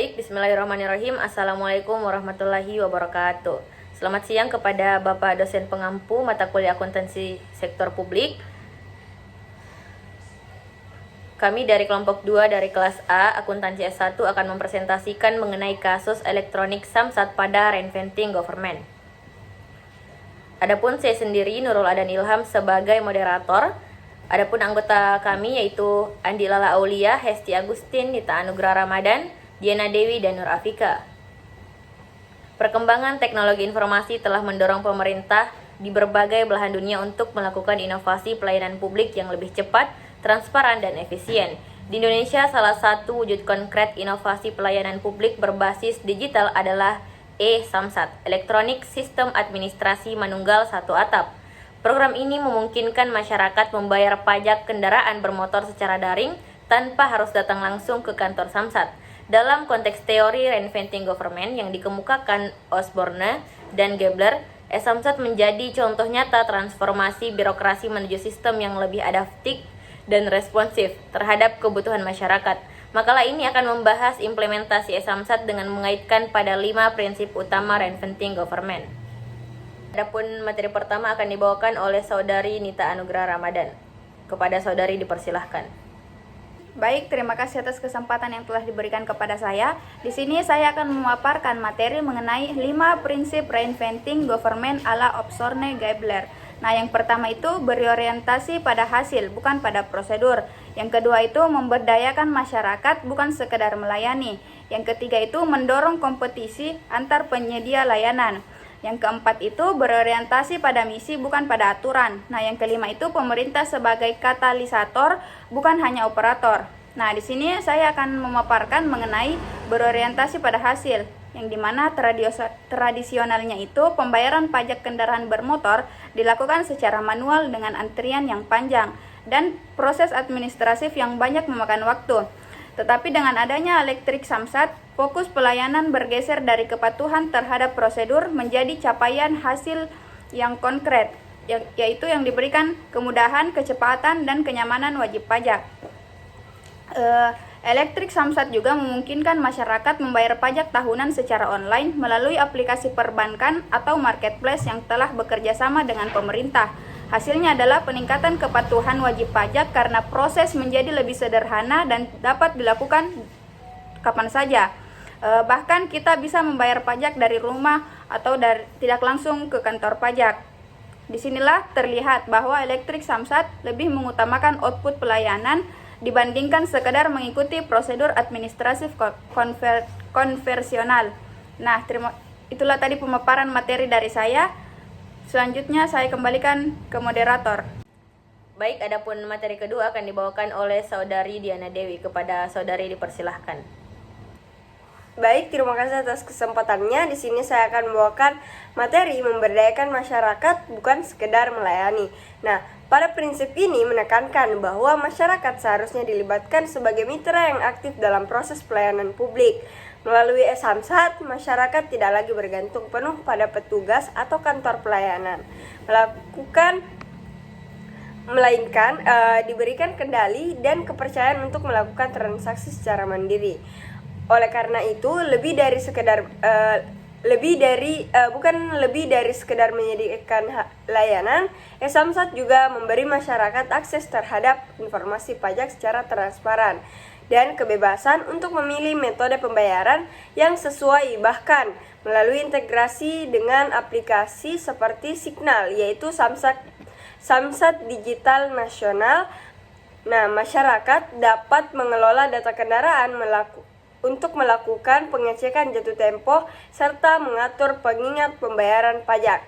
Baik, bismillahirrahmanirrahim. Assalamualaikum warahmatullahi wabarakatuh. Selamat siang kepada Bapak dosen pengampu mata kuliah akuntansi sektor publik. Kami dari kelompok 2 dari kelas A, akuntansi S1 akan mempresentasikan mengenai kasus elektronik Samsat pada Reinventing Government. Adapun saya sendiri, Nurul Adan Ilham, sebagai moderator. Adapun anggota kami yaitu Andi Lala Aulia, Hesti Agustin, Nita Anugrah Ramadan, Diana Dewi, dan Nur Afika. Perkembangan teknologi informasi telah mendorong pemerintah di berbagai belahan dunia untuk melakukan inovasi pelayanan publik yang lebih cepat, transparan, dan efisien. Di Indonesia, salah satu wujud konkret inovasi pelayanan publik berbasis digital adalah e-Samsat, Elektronik Sistem Administrasi Manunggal Satu Atap. Program ini memungkinkan masyarakat membayar pajak kendaraan bermotor secara daring tanpa harus datang langsung ke kantor Samsat. Dalam konteks teori Reinventing Government yang dikemukakan Osborne dan Gebler, e-Samsat menjadi contoh nyata transformasi birokrasi menuju sistem yang lebih adaptif dan responsif terhadap kebutuhan masyarakat. Makalah ini akan membahas implementasi e-Samsat dengan mengaitkan pada 5 prinsip utama Reinventing Government. Adapun materi pertama akan dibawakan oleh Saudari Nita Anugrah Ramadan. Kepada saudari dipersilahkan. Baik, terima kasih atas kesempatan yang telah diberikan kepada saya. Di sini saya akan memaparkan materi mengenai 5 prinsip Reinventing Government ala Osborne Gebler. Nah, yang pertama itu berorientasi pada hasil, bukan pada prosedur. Yang kedua itu memberdayakan masyarakat, bukan sekedar melayani. Yang ketiga itu mendorong kompetisi antar penyedia layanan. Yang keempat itu berorientasi pada misi, bukan pada aturan. Nah, yang kelima itu pemerintah sebagai katalisator, bukan hanya operator. Nah, di sini saya akan memaparkan mengenai berorientasi pada hasil, yang dimana tradisionalnya itu pembayaran pajak kendaraan bermotor dilakukan secara manual dengan antrian yang panjang dan proses administratif yang banyak memakan waktu. Tetapi dengan adanya elektrik Samsat, fokus pelayanan bergeser dari kepatuhan terhadap prosedur menjadi capaian hasil yang konkret, yaitu yang diberikan kemudahan, kecepatan, dan kenyamanan wajib pajak. Elektrik Samsat juga memungkinkan masyarakat membayar pajak tahunan secara online melalui aplikasi perbankan atau marketplace yang telah bekerja sama dengan pemerintah. Hasilnya adalah peningkatan kepatuhan wajib pajak karena proses menjadi lebih sederhana dan dapat dilakukan kapan saja. Bahkan kita bisa membayar pajak dari rumah atau tidak langsung ke kantor pajak. Disinilah terlihat bahwa elektrik Samsat lebih mengutamakan output pelayanan dibandingkan sekedar mengikuti prosedur administratif konversional. Nah, itulah tadi pemaparan materi dari saya. Selanjutnya saya kembalikan ke moderator. Baik, adapun materi kedua akan dibawakan oleh Saudari Diana Dewi. Kepada saudari dipersilahkan. Baik, terima kasih atas kesempatannya. Di sini saya akan membawakan materi memberdayakan masyarakat, bukan sekedar melayani. Nah, pada prinsip ini menekankan bahwa masyarakat seharusnya dilibatkan sebagai mitra yang aktif dalam proses pelayanan publik. Melalui e-Samsat, masyarakat tidak lagi bergantung penuh pada petugas atau kantor pelayanan. Melainkan diberikan kendali dan kepercayaan untuk melakukan transaksi secara mandiri. Oleh karena itu, bukan lebih dari sekedar menyediakan layanan, e-Samsat juga memberi masyarakat akses terhadap informasi pajak secara transparan dan kebebasan untuk memilih metode pembayaran yang sesuai, bahkan melalui integrasi dengan aplikasi seperti Signal, yaitu Samsat Digital Nasional. Nah, masyarakat dapat mengelola data kendaraan untuk melakukan pengecekan jatuh tempo serta mengatur pengingat pembayaran pajak.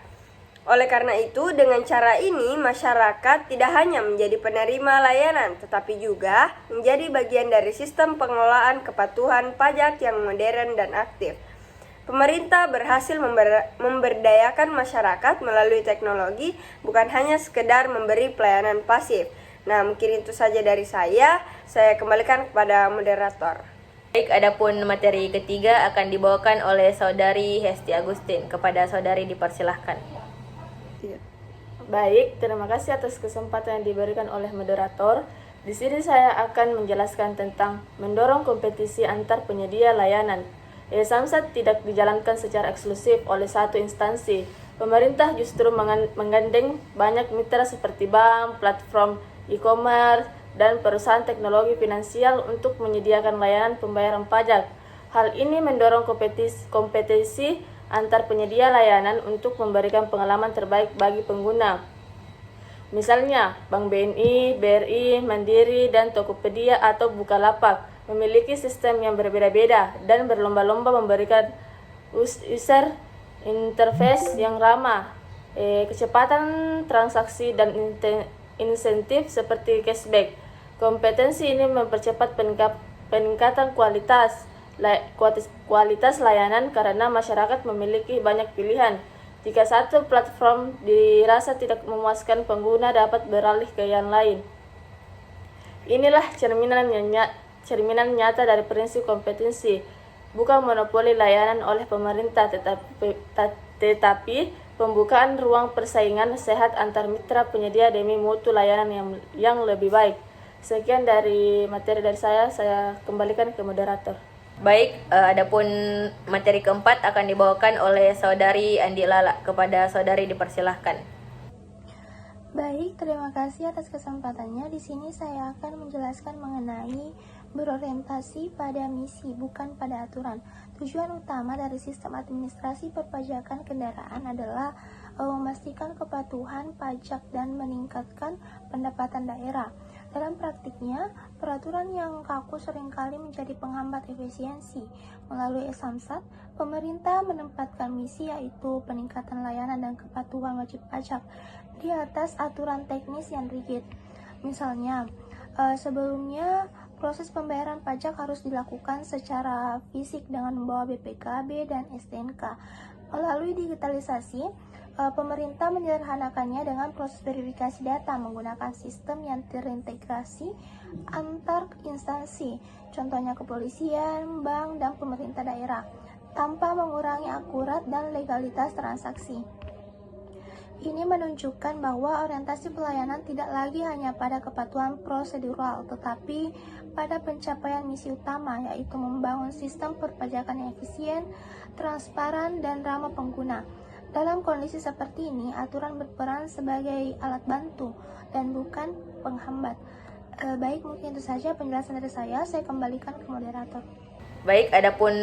Oleh karena itu, dengan cara ini masyarakat tidak hanya menjadi penerima layanan, tetapi juga menjadi bagian dari sistem pengelolaan kepatuhan pajak yang modern dan aktif. Pemerintah berhasil memberdayakan masyarakat melalui teknologi, bukan hanya sekedar memberi pelayanan pasif. Nah, mungkin itu saja dari saya kembalikan kepada moderator. Baik, adapun materi ketiga akan dibawakan oleh Saudari Hesti Agustin. Kepada saudari dipersilahkan. Baik, terima kasih atas kesempatan yang diberikan oleh moderator. Di sini saya akan menjelaskan tentang mendorong kompetisi antar penyedia layanan. Samsat tidak dijalankan secara eksklusif oleh satu instansi. Pemerintah justru menggandeng banyak mitra seperti bank, platform e-commerce, dan perusahaan teknologi finansial untuk menyediakan layanan pembayaran pajak. Hal ini mendorong kompetisi antar penyedia layanan untuk memberikan pengalaman terbaik bagi pengguna. Misalnya, Bank BNI, BRI, Mandiri, dan Tokopedia atau Bukalapak memiliki sistem yang berbeda-beda dan berlomba-lomba memberikan user interface yang ramah, kecepatan transaksi, dan insentif seperti cashback. Kompetensi ini mempercepat peningkatan kualitas layanan karena masyarakat memiliki banyak pilihan. Jika satu platform dirasa tidak memuaskan, pengguna dapat beralih ke yang lain. Inilah cerminan nyata dari prinsip kompetensi, bukan monopoli layanan oleh pemerintah, tetapi pembukaan ruang persaingan sehat antar mitra penyedia demi mutu layanan yang lebih baik. Sekian dari materi dari saya kembalikan ke moderator. Baik, adapun materi keempat akan dibawakan oleh Saudari Andi Lala. Kepada saudari dipersilahkan. Baik, terima kasih atas kesempatannya. Di sini saya akan menjelaskan mengenai berorientasi pada misi, bukan pada aturan. Tujuan utama dari sistem administrasi perpajakan kendaraan adalah memastikan kepatuhan pajak dan meningkatkan pendapatan daerah. Dalam praktiknya, peraturan yang kaku seringkali menjadi penghambat efisiensi. Melalui Samsat, pemerintah menempatkan misi yaitu peningkatan layanan dan kepatuhan wajib pajak di atas aturan teknis yang rigid. Misalnya, sebelumnya proses pembayaran pajak harus dilakukan secara fisik dengan membawa BPKB dan STNK. Melalui digitalisasi, pemerintah menyederhanakannya dengan proses verifikasi data menggunakan sistem yang terintegrasi antar instansi, contohnya kepolisian, bank, dan pemerintah daerah, tanpa mengurangi akurat dan legalitas transaksi. Ini menunjukkan bahwa orientasi pelayanan tidak lagi hanya pada kepatuhan prosedural, tetapi pada pencapaian misi utama, yaitu membangun sistem perpajakan yang efisien, transparan, dan ramah pengguna. Dalam kondisi seperti ini, aturan berperan sebagai alat bantu dan bukan penghambat. Baik, mungkin itu saja penjelasan dari saya kembalikan ke moderator. Baik, adapun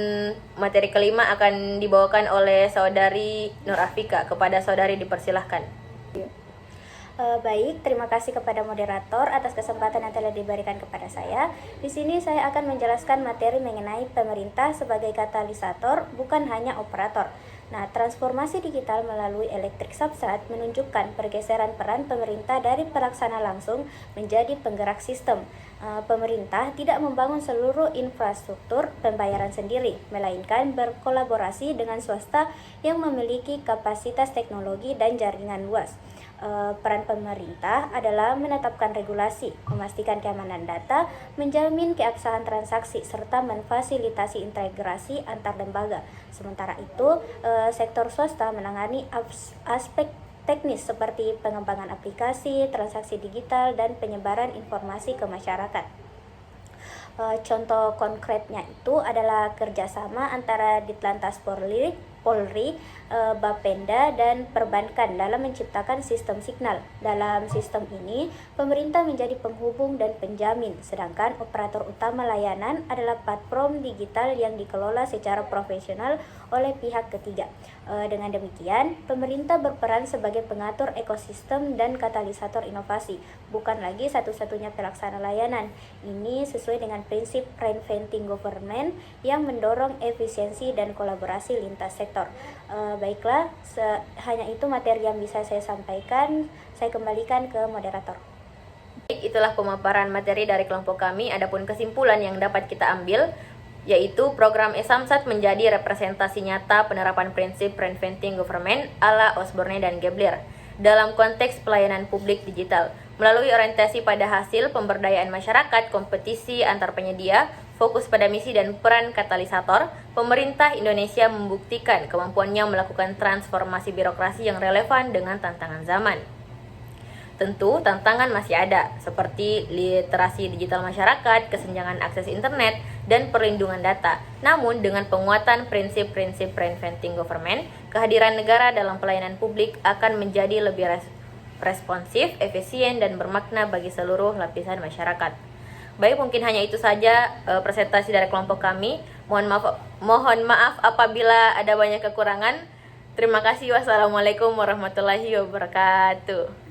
materi kelima akan dibawakan oleh Saudari Nur Afika. Kepada saudari dipersilahkan. Baik, terima kasih kepada moderator atas kesempatan yang telah diberikan kepada saya. Di sini saya akan menjelaskan materi mengenai pemerintah sebagai katalisator, bukan hanya operator. Nah, transformasi digital melalui elektrik Samsat menunjukkan pergeseran peran pemerintah dari pelaksana langsung menjadi penggerak sistem. Pemerintah tidak membangun seluruh infrastruktur pembayaran sendiri, melainkan berkolaborasi dengan swasta yang memiliki kapasitas teknologi dan jaringan luas. Peran pemerintah adalah menetapkan regulasi, memastikan keamanan data, menjamin keabsahan transaksi, serta memfasilitasi integrasi antar lembaga. Sementara itu, sektor swasta menangani aspek teknis seperti pengembangan aplikasi, transaksi digital, dan penyebaran informasi ke masyarakat. Contoh konkretnya itu adalah kerjasama antara Ditlantas Polri, Bapenda, dan perbankan dalam menciptakan sistem signal. Dalam sistem ini, pemerintah menjadi penghubung dan penjamin, sedangkan operator utama layanan adalah platform digital yang dikelola secara profesional oleh pihak ketiga. Dengan demikian, pemerintah berperan sebagai pengatur ekosistem dan katalisator inovasi, bukan lagi satu-satunya pelaksana layanan. Ini sesuai dengan prinsip reinventing government yang mendorong efisiensi dan kolaborasi lintas sektor. Baiklah, hanya itu materi yang bisa saya sampaikan. Saya kembalikan ke moderator. Baik, itulah pemaparan materi dari kelompok kami. Adapun kesimpulan yang dapat kita ambil, yaitu program e-Samsat menjadi representasi nyata penerapan prinsip reinventing government ala Osborne dan Gebler dalam konteks pelayanan publik digital. Melalui orientasi pada hasil pemberdayaan masyarakat, kompetisi antar penyedia, fokus pada misi dan peran katalisator, pemerintah Indonesia membuktikan kemampuannya melakukan transformasi birokrasi yang relevan dengan tantangan zaman. Tentu tantangan masih ada, seperti literasi digital masyarakat, kesenjangan akses internet, dan perlindungan data. Namun, dengan penguatan prinsip-prinsip reinventing government, kehadiran negara dalam pelayanan publik akan menjadi lebih responsif, efisien, dan bermakna bagi seluruh lapisan masyarakat. Baik, mungkin hanya itu saja presentasi dari kelompok kami. Mohon maaf apabila ada banyak kekurangan. Terima kasih. Wassalamualaikum warahmatullahi wabarakatuh.